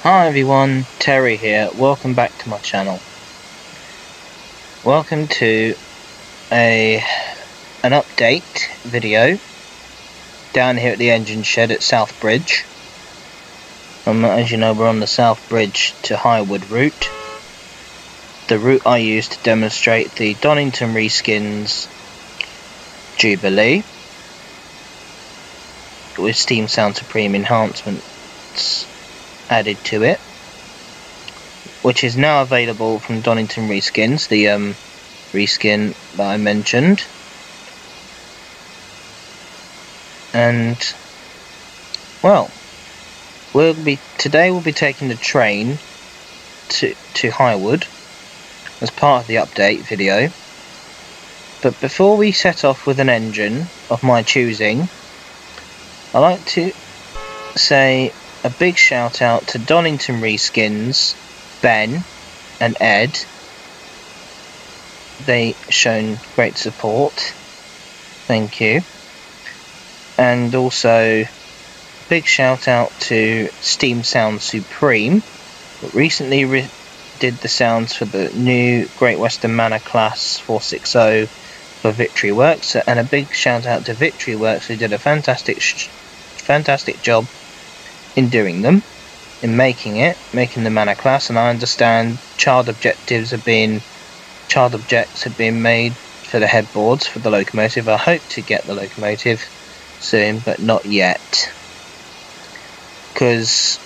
Hi everyone, Terry here. Welcome back to my channel. Welcome to an update video down here at the engine shed at Southbridge. As you know, we're on the Southbridge to Highwood route. The route I used to demonstrate the Donington Reskins Jubilee with Steam Sound Supreme enhancements added to it, which is now available from Donington Reskins, the reskin that I mentioned. And well, today we'll be taking the train to Highwood as part of the update video. But before we set off with an engine of my choosing, I like to say a big shout out to Donington Reskins, Ben and Ed. They shown great support. Thank you. And also big shout out to Steam Sound Supreme, who recently did the sounds for the new Great Western Manor Class 460 for Victory Works, and a big shout out to Victory Works, who did a fantastic job in doing them, in making the Manor Class. And I understand child objects have been made for the headboards for the locomotive. I hope to get the locomotive soon, but not yet, because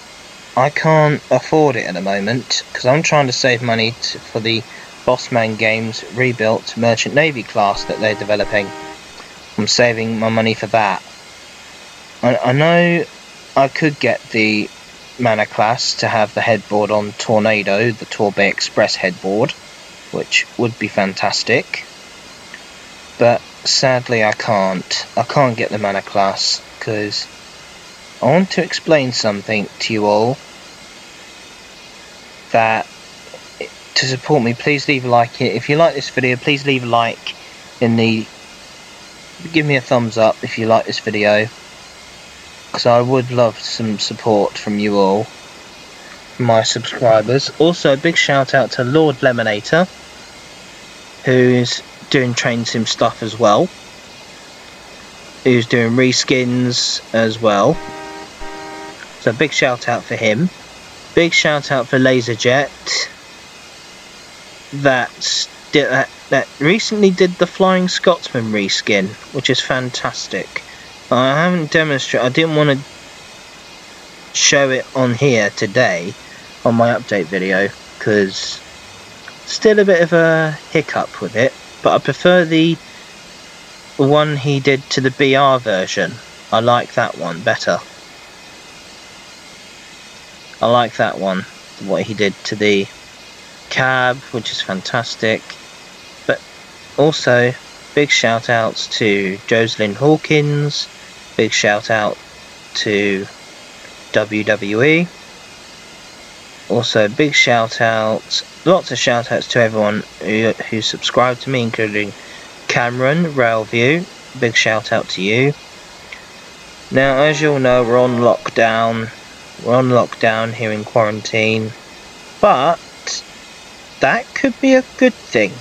I can't afford it at the moment, because I'm trying to save money for the Bossman Games rebuilt Merchant Navy class that they're developing. I'm saving my money for that. I know I could get the Manor Class to have the headboard on Tornado, the Torbay Express headboard, which would be fantastic. But sadly I can't get the Manor Class, because I want to explain something to you all. That to support me, please leave a like. If you like this video, please leave a like give me a thumbs up if you like this video, because I would love some support from you all, my subscribers. Also a big shout out to Lord Lemonator, who's doing Train Sim stuff as well, who's doing reskins as well, so big shout out for him. Big shout out for Laserjet, that recently did the Flying Scotsman reskin, which is fantastic. I haven't demonstrated, I didn't want to show it on here today on my update video, because still a bit of a hiccup with it, but I prefer the one he did to the BR version. I like that one better. I like that one, what he did to the cab, which is fantastic. But also big shout outs to Jocelyn Hawkins, big shout out to WWE. Also big shout outs, lots of shout outs to everyone who subscribed to me, including Cameron, Railview, big shout out to you. Now, as you all know, we're on lockdown here in quarantine, but that could be a good thing,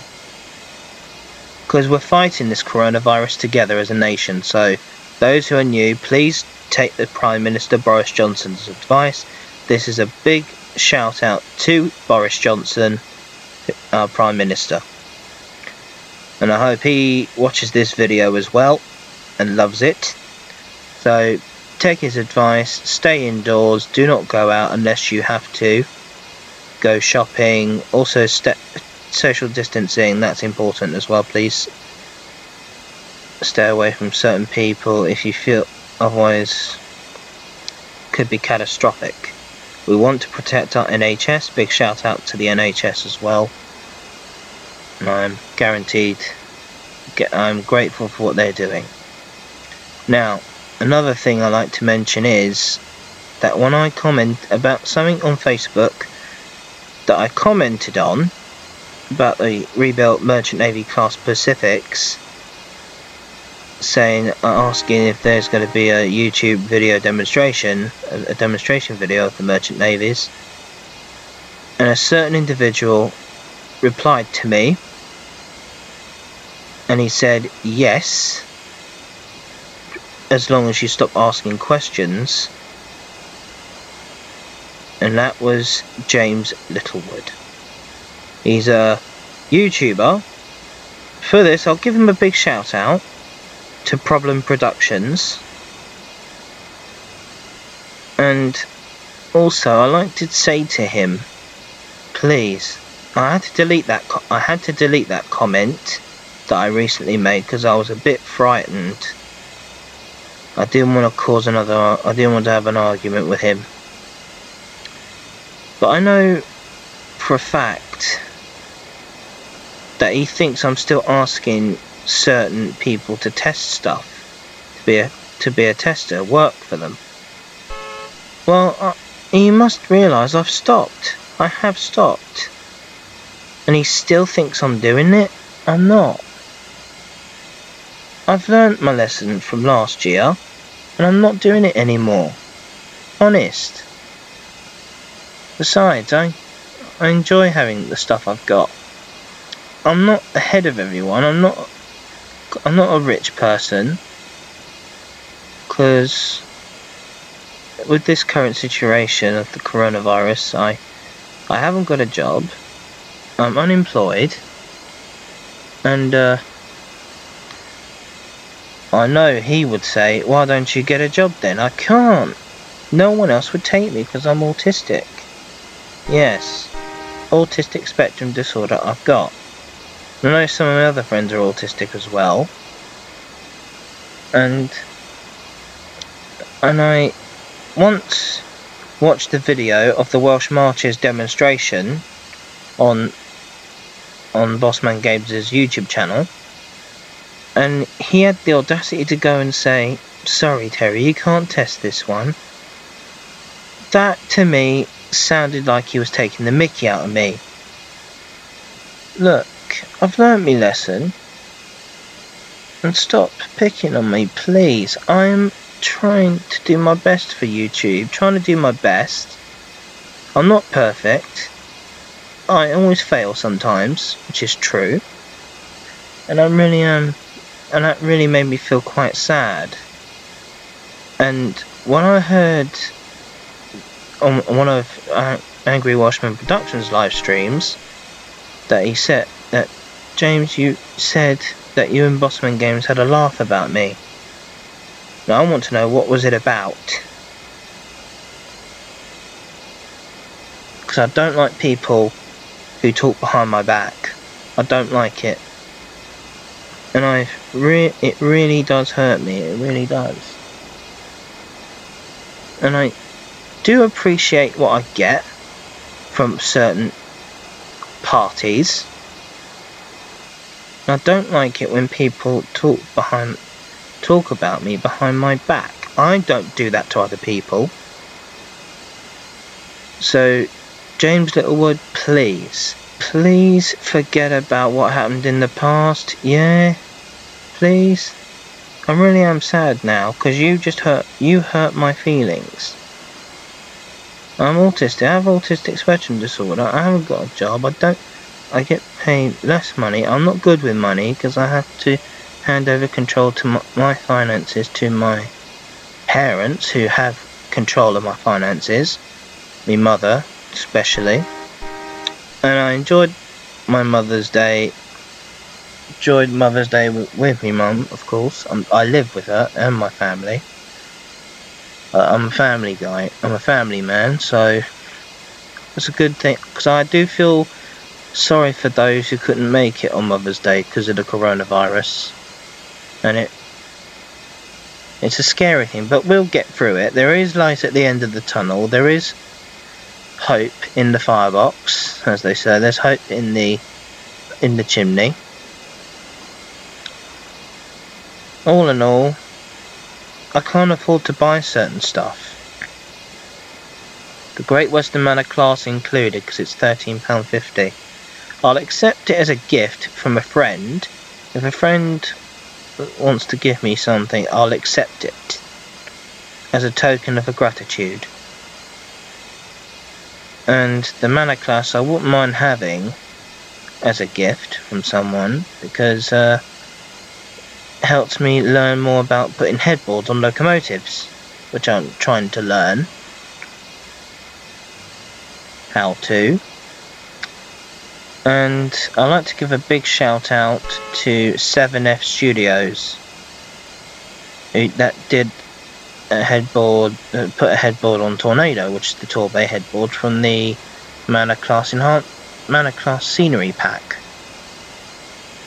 because we're fighting this coronavirus together as a nation. So those who are new, please take the Prime Minister Boris Johnson's advice. This is a big shout out to Boris Johnson, our Prime Minister, and I hope he watches this video as well and loves it. So take his advice, stay indoors, do not go out unless you have to go shopping. Also social distancing, that's important as well. Please stay away from certain people if you feel otherwise could be catastrophic. We want to protect our NHS. Big shout out to the NHS as well, and I'm grateful for what they're doing. Now, another thing I like to mention is that when I comment about something on Facebook that I commented on about the rebuilt Merchant Navy class Pacifics, asking if there's going to be a YouTube video demonstration, a demonstration video of the merchant navies, and a certain individual replied to me, and he said yes, as long as you stop asking questions, and that was James Littlewood. He's a YouTuber. For this, I'll give him a big shout out to Problem Productions, and also I like to say to him, please, I had to delete that comment that I recently made because I was a bit frightened. I didn't want to have an argument with him, but I know for a fact that he thinks I'm still asking certain people to test stuff, to be a tester, work for them. Well, he must realise I've stopped. I have stopped. And he still thinks I'm doing it? I'm not. I've learnt my lesson from last year, and I'm not doing it anymore. Honest. Besides, I enjoy having the stuff I've got. I'm not ahead of everyone. I'm not a rich person, because with this current situation of the coronavirus, I haven't got a job. I'm unemployed, and I know he would say, why don't you get a job then? I can't. No one else would take me because I'm autistic. Yes, autistic spectrum disorder I've got. I know some of my other friends are autistic as well, and I once watched the video of the Welsh Marches demonstration on Bossman Games' YouTube channel, and he had the audacity to go and say, sorry Terry, you can't test this one. That to me sounded like he was taking the mickey out of me. Look, I've learnt my lesson, and stop picking on me, please. I'm trying to do my best for YouTube, trying to do my best. I'm not perfect. I always fail sometimes, which is true, and I really am, and that really made me feel quite sad. And when I heard on one of Angry Welshman Productions live streams that he said that, James, you said that you and Bossman Games had a laugh about me. Now I want to know, what was it about? Because I don't like people who talk behind my back. I don't like it. And it really does hurt me, it really does. And I do appreciate what I get from certain parties. I don't like it when people talk about me behind my back. I don't do that to other people. So, James Littlewood, please forget about what happened in the past. Yeah, please. I really am sad now, because you hurt my feelings. I'm autistic. I have autistic spectrum disorder. I haven't got a job. I get paid less money. I'm not good with money because I have to hand over control to my finances to my parents, who have control of my finances. My mother, especially. And I enjoyed my Mother's Day. Enjoyed Mother's Day with my mum, of course. I live with her and my family. I'm a family guy. I'm a family man, so it's a good thing, because I do feel sorry for those who couldn't make it on Mother's Day because of the coronavirus, and it's a scary thing, but we'll get through it. There is light at the end of the tunnel. There is hope in the firebox, as they say. There's hope in the chimney. All in all, I can't afford to buy certain stuff. The Great Western Manor class included, because it's £13.50. I'll accept it as a gift from a friend. If a friend wants to give me something, I'll accept it as a token of gratitude. And the mana class I wouldn't mind having as a gift from someone, because it helps me learn more about putting headboards on locomotives, which I'm trying to learn how to. And I'd like to give a big shout out to 7F Studios, that did a headboard, put a headboard on Tornado, which is the Torbay headboard from the Mana Class Scenery Pack,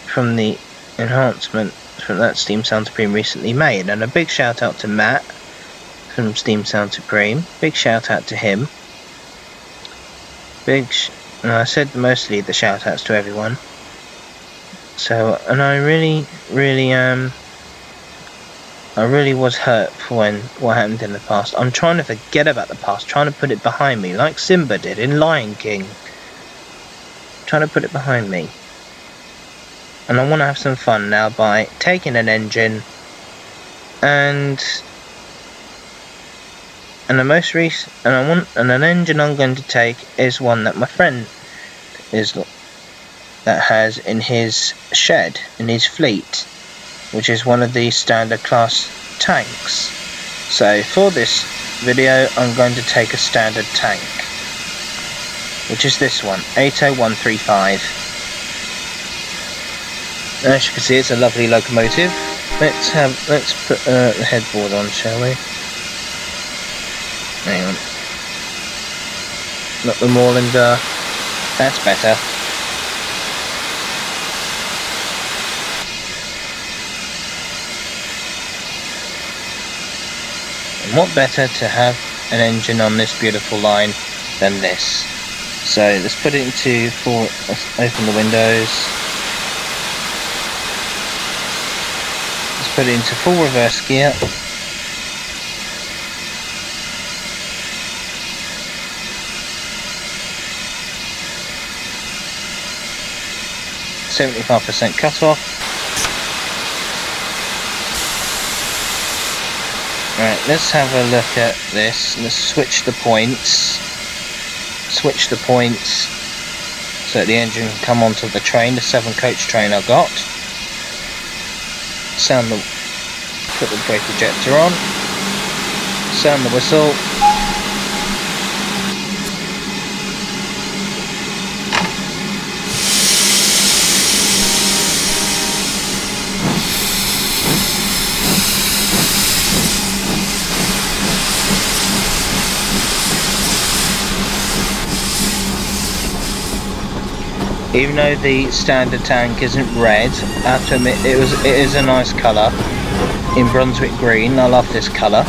from the enhancement from that Steam Sound Supreme recently made. And a big shout out to Matt from Steam Sound Supreme. Big shout out to him. And I said mostly the shout outs to everyone. So, and I really was hurt for what happened in the past. I'm trying to forget about the past, trying to put it behind me, like Simba did in Lion King. Trying to put it behind me. And I want to have some fun now by taking an engine and an engine I'm going to take is one that my friend has in his shed, in his fleet, which is one of the standard class tanks. So for this video I'm going to take a standard tank, which is this one, 80135. As you can see, it's a lovely locomotive. Let's put the headboard on, shall we? Hang on. Not the Moorlander. That's better. And what better to have an engine on this beautiful line than this? So let's put it into full. Let's open the windows. Let's put it into full reverse gear. %75% cut off. Right, let's have a look at this. Let's switch the points. Switch the points so that the engine can come onto the train, the 7-coach train I got. Put the brake ejector on. Sound the whistle. Even though the standard tank isn't red, I have to admit it is a nice colour in Brunswick green. I love this colour.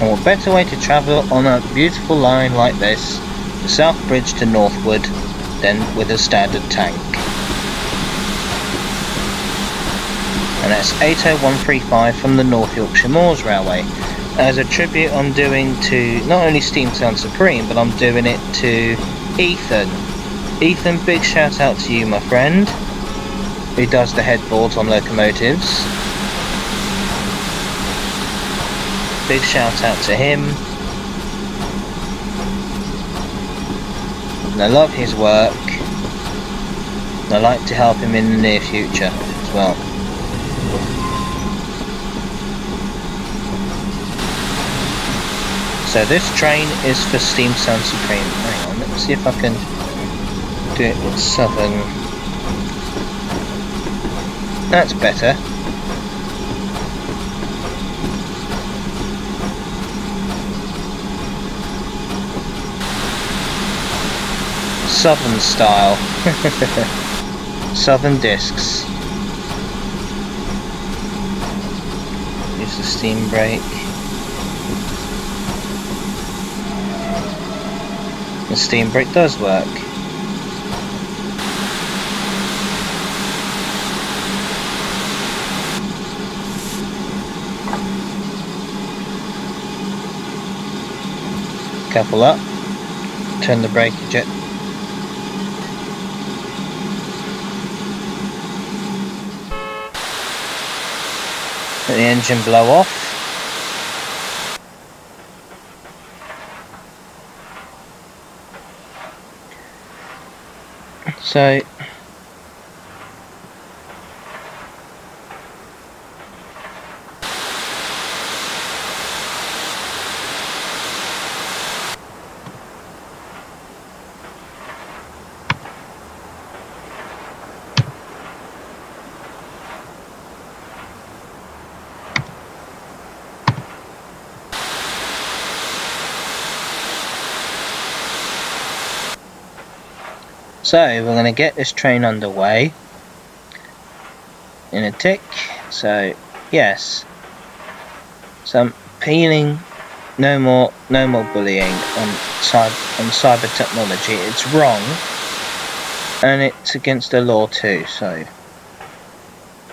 And what better way to travel on a beautiful line like this, the South Bridge to Northwood, than with a standard tank. And that's 80135 from the North Yorkshire Moors Railway. As a tribute I'm doing to not only Steam Sound Supreme, but I'm doing it to Ethan. Ethan, big shout out to you, my friend, who does the headboards on locomotives. Big shout out to him. And I love his work. And I'd like to help him in the near future as well. So this train is for Steam Sound Supreme. Hang on, let's see if I can do it with Southern. That's better. Southern style. Southern discs. Use the steam brake. The steam brake does work. Couple up. Turn the breakage at let the engine blow off. So we're going to get this train underway in a tick. So yes, so I'm appealing no more bullying on cyber technology. It's wrong, and it's against the law too. So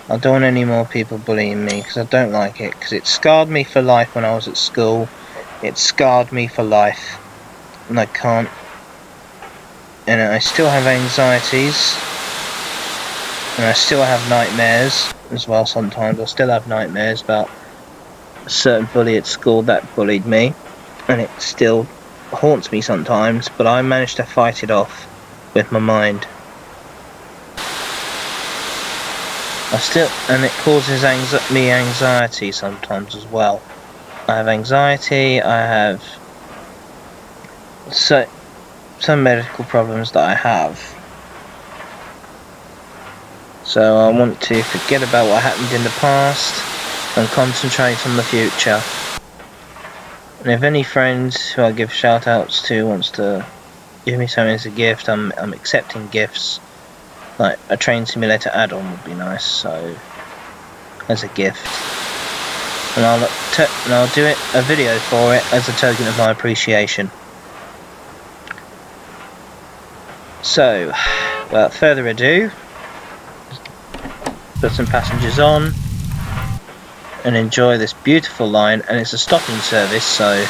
I don't want any more people bullying me, because I don't like it, because it scarred me for life when I was at school. It scarred me for life, and I can't. And I still have anxieties, and I still have nightmares as well sometimes. I still have nightmares about a certain bully at school that bullied me, and it still haunts me sometimes, but I managed to fight it off with my mind. And it causes me anxiety sometimes as well. I have anxiety, I have some medical problems that I have. So I want to forget about what happened in the past and concentrate on the future. And if any friends who I give shout outs to wants to give me something as a gift, I'm accepting gifts. Like a train simulator add-on would be nice, so as a gift. And I'll do a video for it as a token of my appreciation. So, without further ado, put some passengers on and enjoy this beautiful line. And it's a stopping service, so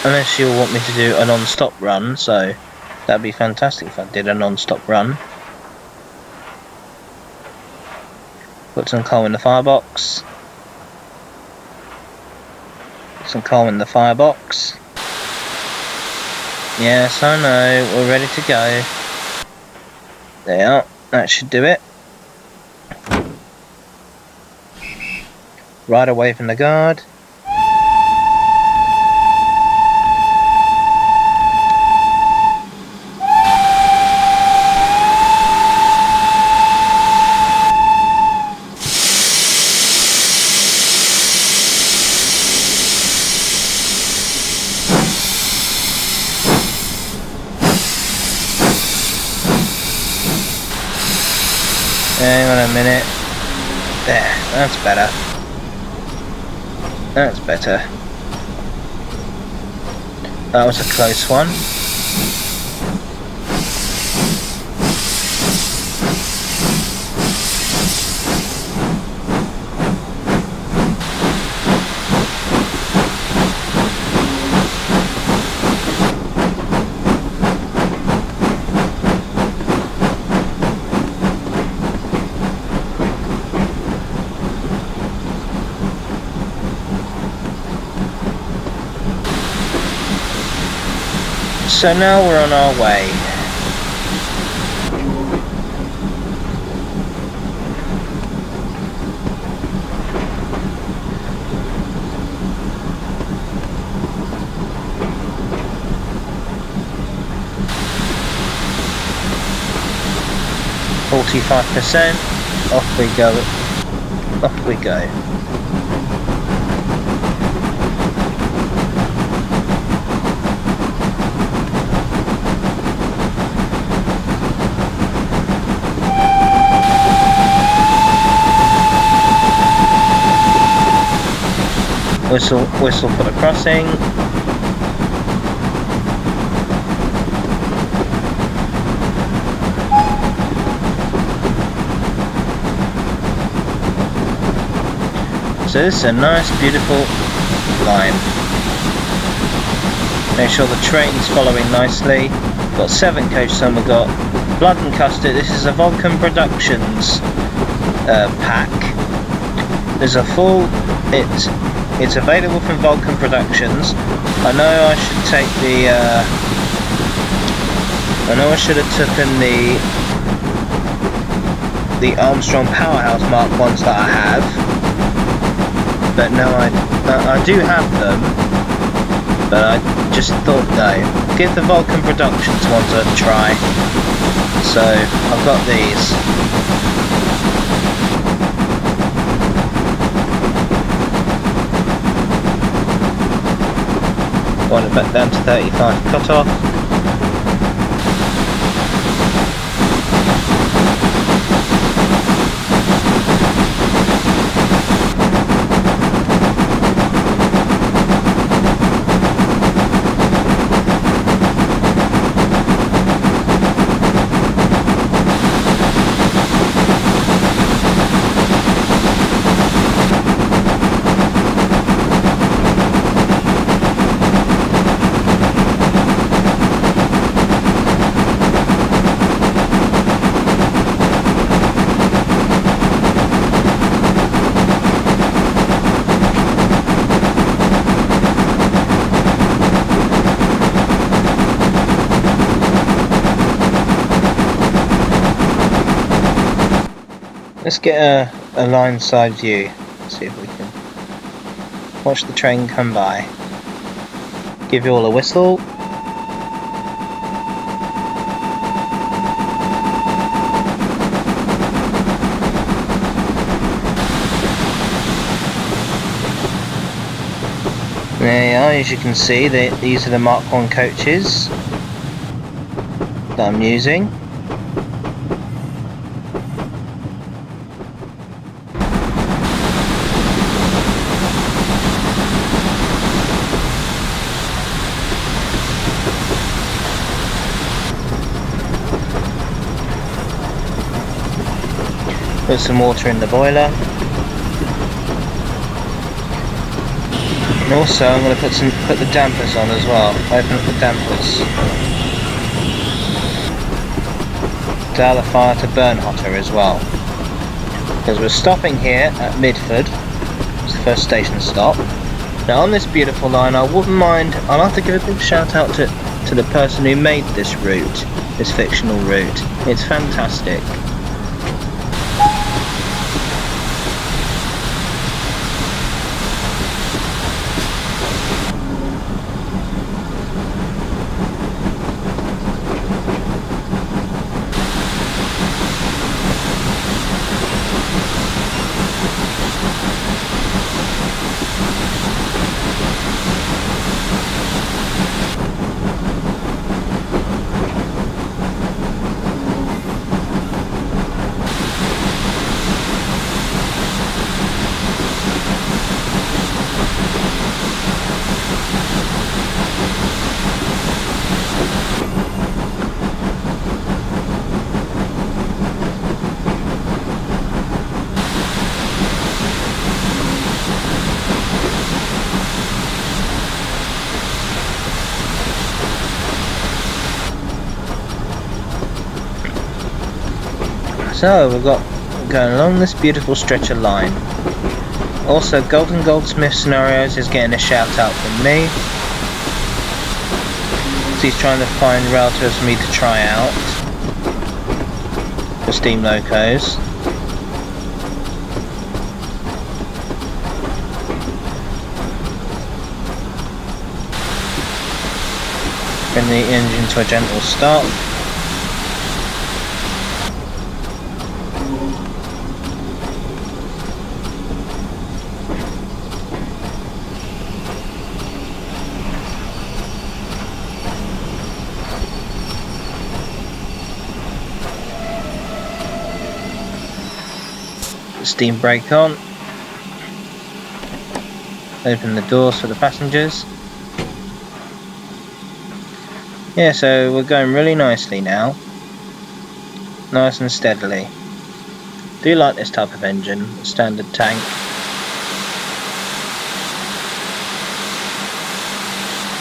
unless you'll want me to do a non-stop run, so that'd be fantastic if I did a non-stop run. Put some coal in the firebox. Put some coal in the firebox. Yes, I know, we're ready to go. There, that should do it. Right away from the guard. Hang on a minute. There, that's better. That's better. That was a close one. So now we're on our way. %, off we go. Off we go. Whistle for the crossing. So this is a nice, beautiful line. Make sure the train's following nicely. Got 7 coach, some we've got Blood and Custard. This is a Vulcan Productions pack. There's a full, it's available from Vulcan Productions. I know I should take the, I know I should have taken the Armstrong Powerhouse Mark 1s that I have, but no, I do have them, but I just thought, no, give the Vulcan Productions ones a try. So I've got these. Want it back down to 35 cut off. Let's get a line side view, see if we can watch the train come by. Give you all a whistle. There you are, as you can see, these are the Mark 1 coaches that I'm using. Put some water in the boiler. And also I'm going to put the dampers on as well. Open up the dampers. Allow the fire to burn hotter as well. Because we're stopping here at Midford. It's the first station stop. Now on this beautiful line, I wouldn't mind, I'll have to give a big shout out to the person who made this route, this fictional route. It's fantastic. So we've got going along this beautiful stretch of line. Also, Golden Goldsmith Scenarios is getting a shout out from me. So he's trying to find routers for me to try out for steam locos. Bring the engine to a gentle stop. Steam brake on. Open the doors for the passengers. Yeah, so we're going really nicely now. Nice and steadily. Do like this type of engine, standard tank.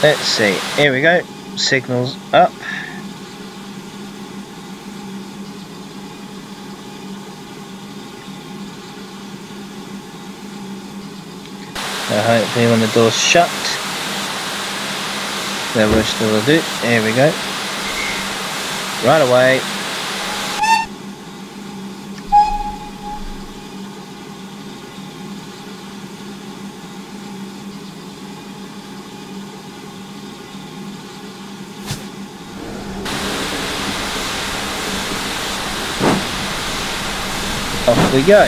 Let's see, here we go, signals up. Hopefully when the door's shut, there will still do. Here we go. Right away. Off we go.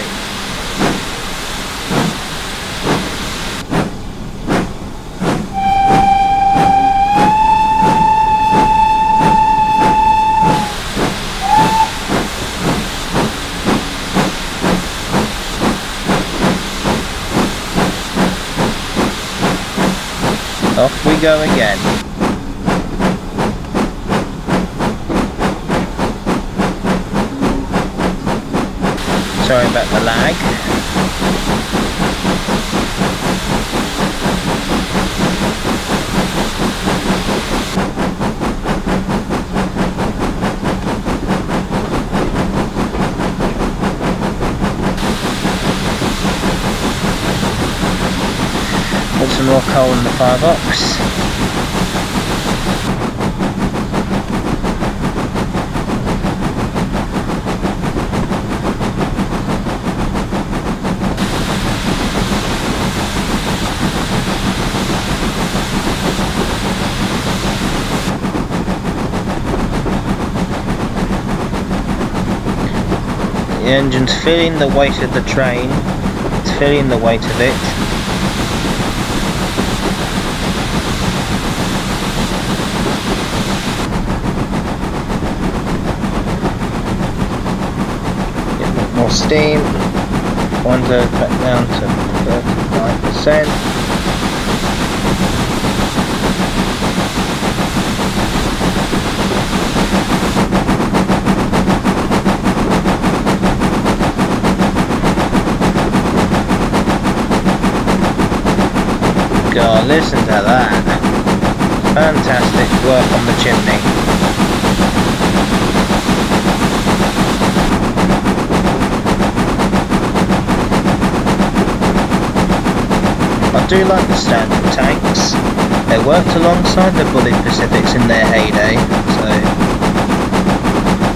Off we go again. Sorry about the lag. Put some more coal in the firebox. The engine's feeling the weight of the train, it's feeling the weight of it. Get a bit more steam, winder back down to 35%. God, listen to that. Fantastic work on the chimney. I do like the standard tanks. They worked alongside the Bullet Pacifics in their heyday, so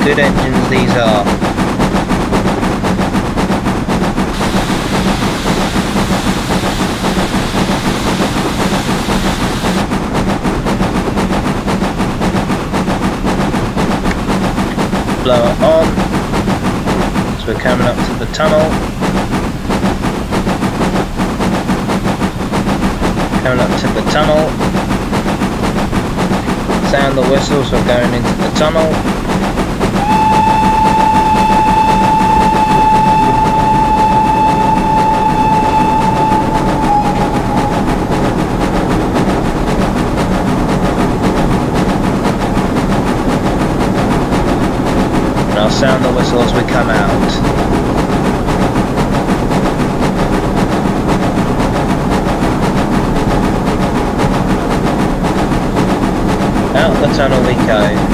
good engines these are. Blower on, so we're coming up to the tunnel. Coming up to the tunnel. Sound the whistles, we're going into the tunnel. And I'll sound the whistle as we come out. Out the tunnel we go.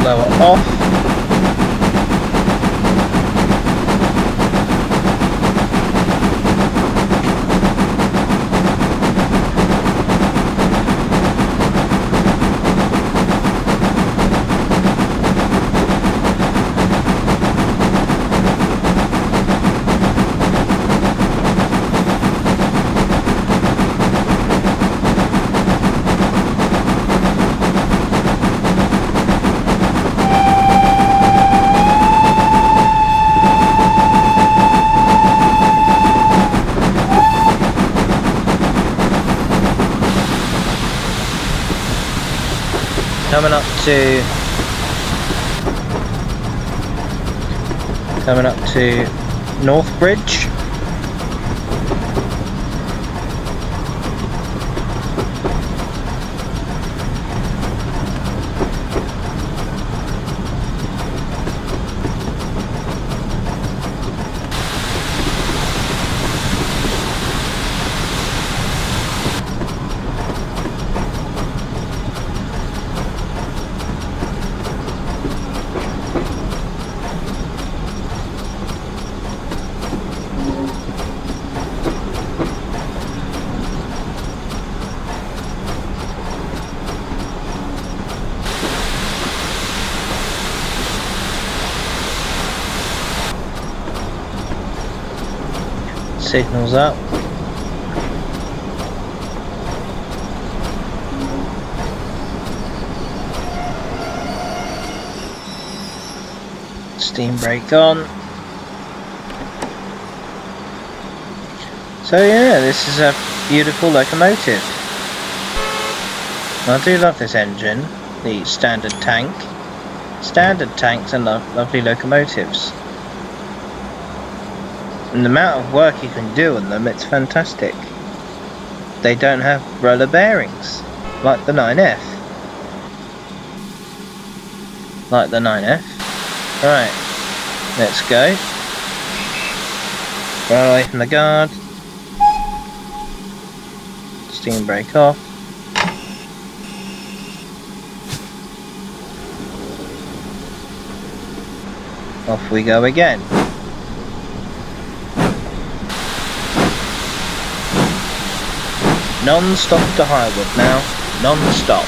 Blower off. Coming up to North Bridge. Signals up. Steam brake on. So yeah, this is a beautiful locomotive. I do love this engine, the standard tank. Standard tanks are lovely locomotives. And the amount of work you can do on them, it's fantastic. They don't have roller bearings, like the 9F. Right, let's go. Run away from the guard. Steam brake off. Off we go again. Non-stop to Highwood now, non-stop.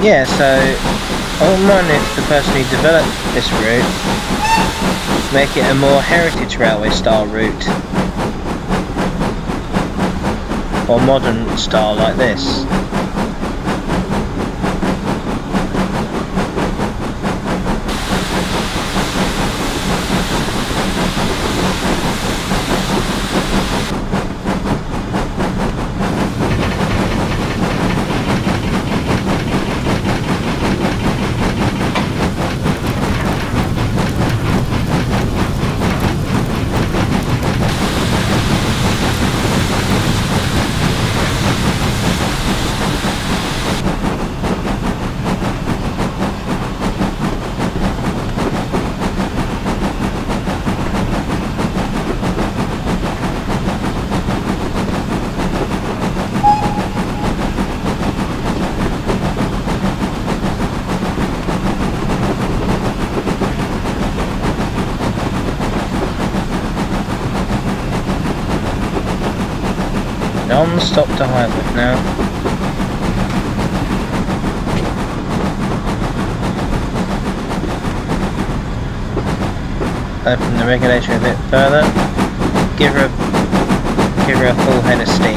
Yeah, so I wonder if the person who developed this route make it a more heritage railway style route, or modern style like this. Non-stop to Highwood now. Open the regulator a bit further. Give her a full head of steam.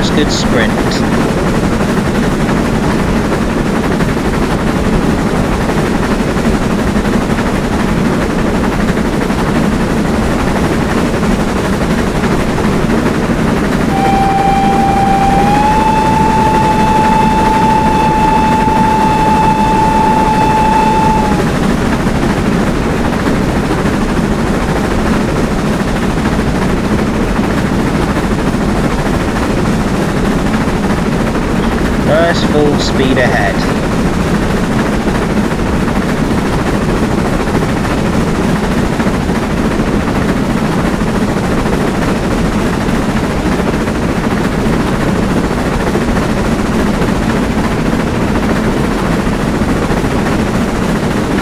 nice good sprint. Nice full speed ahead.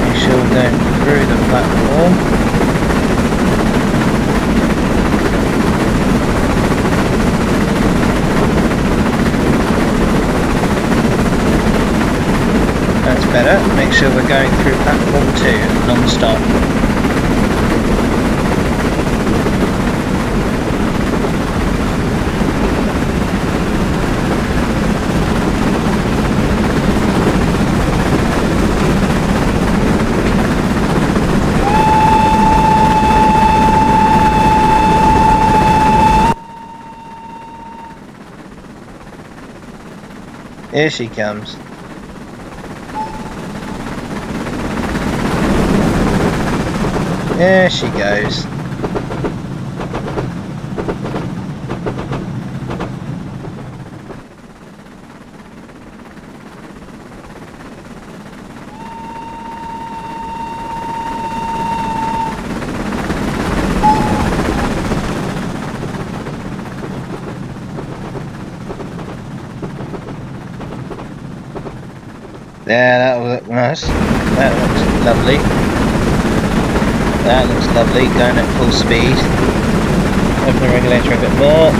Make sure we're going through the platform. That's better. Make sure we're going through platform 2 non-stop. Here she comes. There she goes. Yeah, that will look nice. That looks lovely. That looks lovely, going at full speed. Open the regulator a bit more.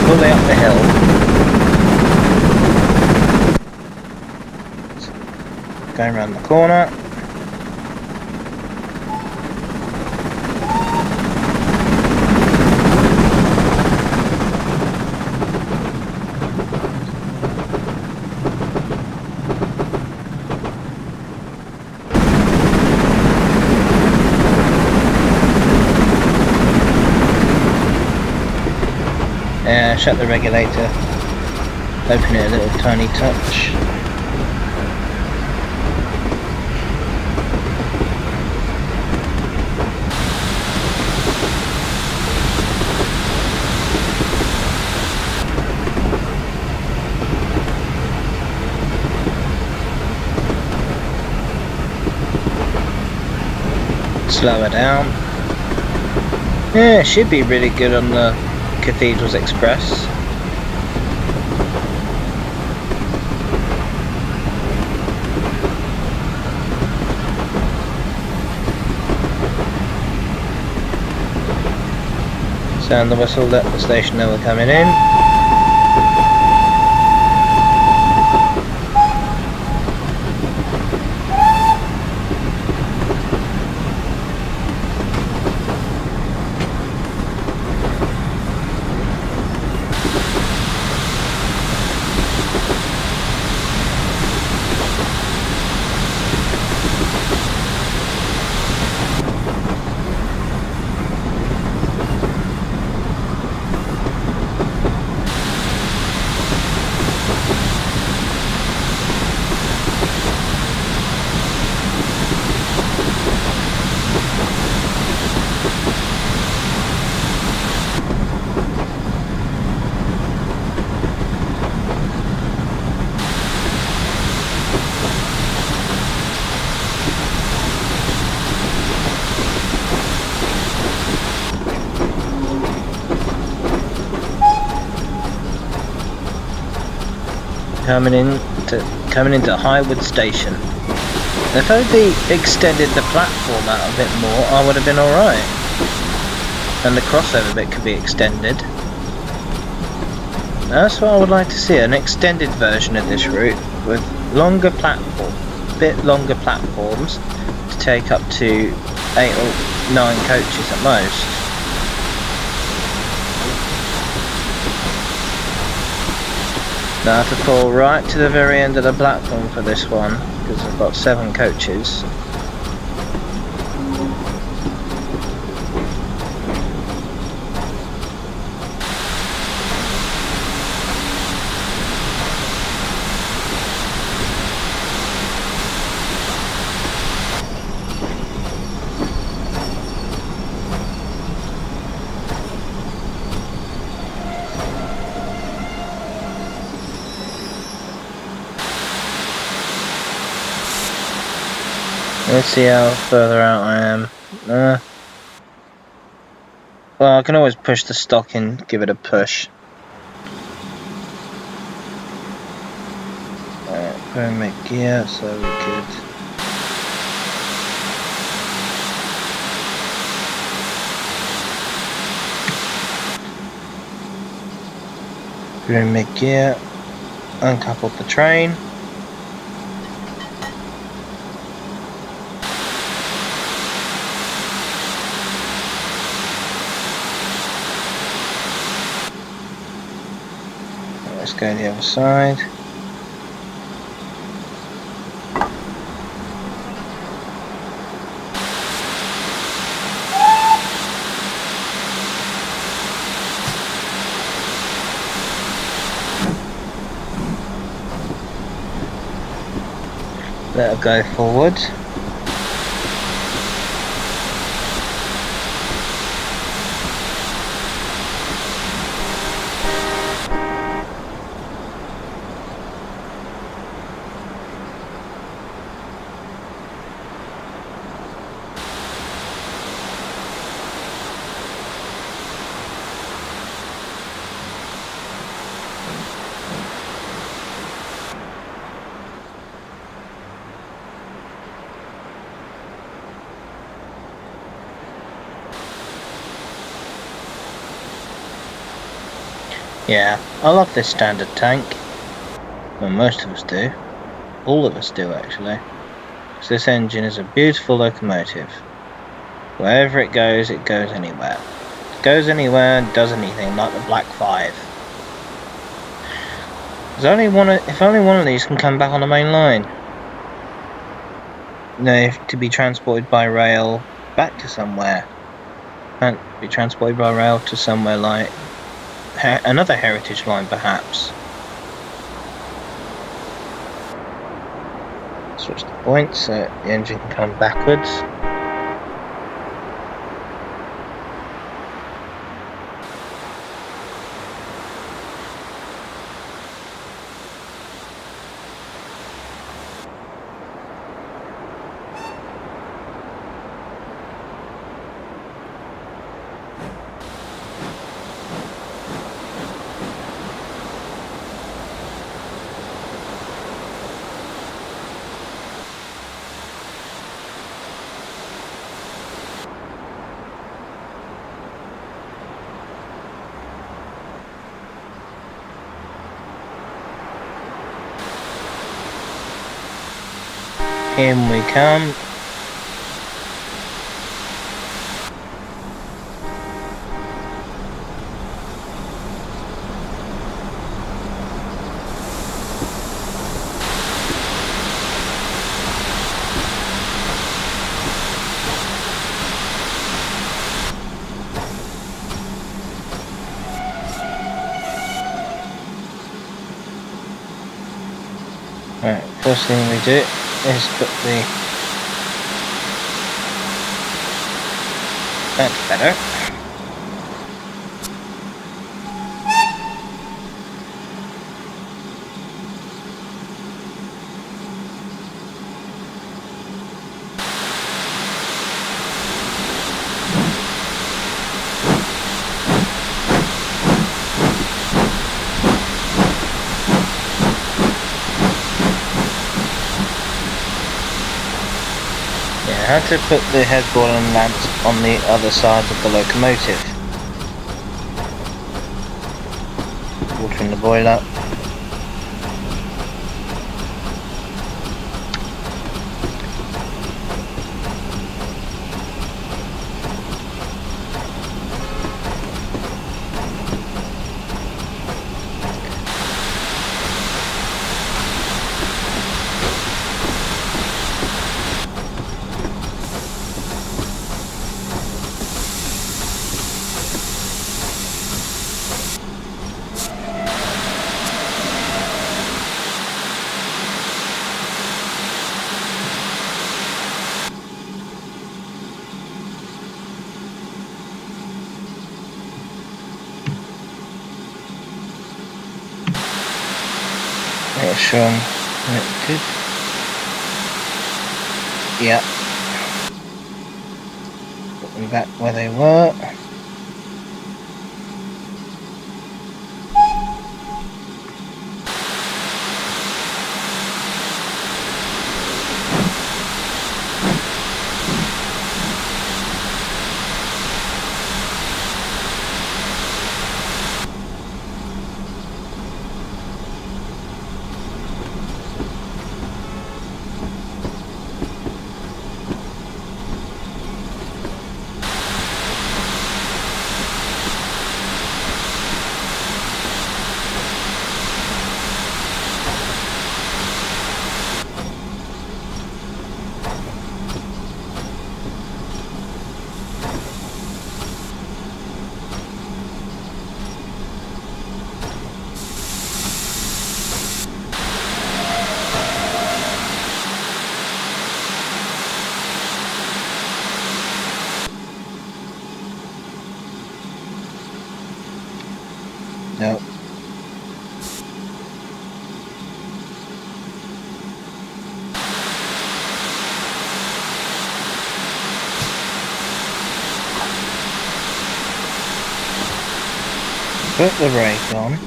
Fully up the hill. Going around the corner. Yeah, shut the regulator, open it a little tiny touch. Slow her down. Yeah, it should be really good on the Cathedrals Express. Sound the whistle, let the station know we're coming in. coming into Highwood Station. If only extended the platform out a bit more, I would have been alright. And the crossover bit could be extended. That's what I would like to see, an extended version of this route with longer longer platforms to take up to 8 or 9 coaches at most. Now I have to pull right to the very end of the platform for this one, because I've got 7 coaches. Let's see how further out I am. Well, I can always push the stock in, give it a push. Alright, pyramid gear, so we're good. Pyramid gear, uncoupled the train. Let's go the other side. Let her go forward. Yeah, I love this standard tank. Well, most of us do. All of us do, actually. Because this engine is a beautiful locomotive. Wherever it goes anywhere. It goes anywhere and does anything, like the Black 5. If only one of these can come back on the main line. No, to be transported by rail back to somewhere. And be transported by rail to somewhere like another heritage line, perhaps. Switch the point so the engine can come backwards. In we come. Right, first thing we do is put that's better. had to put the headboard and lamps on the other side of the locomotive. Watering the boiler. Sure, good. Yeah. Put them back where they were. No. Put the brake on.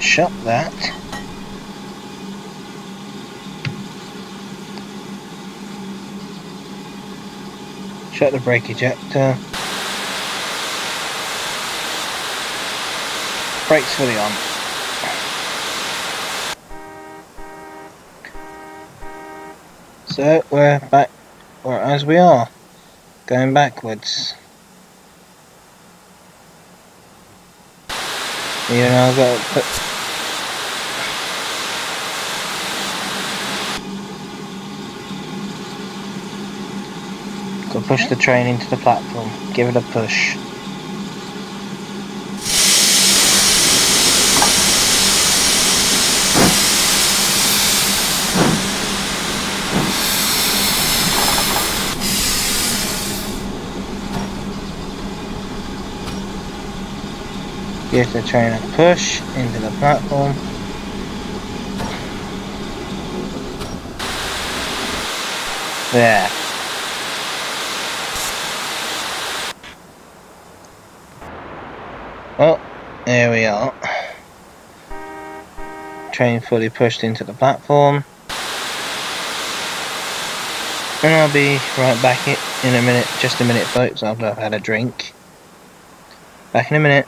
Shut that. Shut the brake ejector. Brakes fully on. So we're back as we are, going backwards. You know, I've got to push the train into the platform. Give it a push. Give the train a push into the platform. There. Well, there we are. Train fully pushed into the platform. And I'll be right back in a minute, just a minute folks, after I've had a drink. Back in a minute.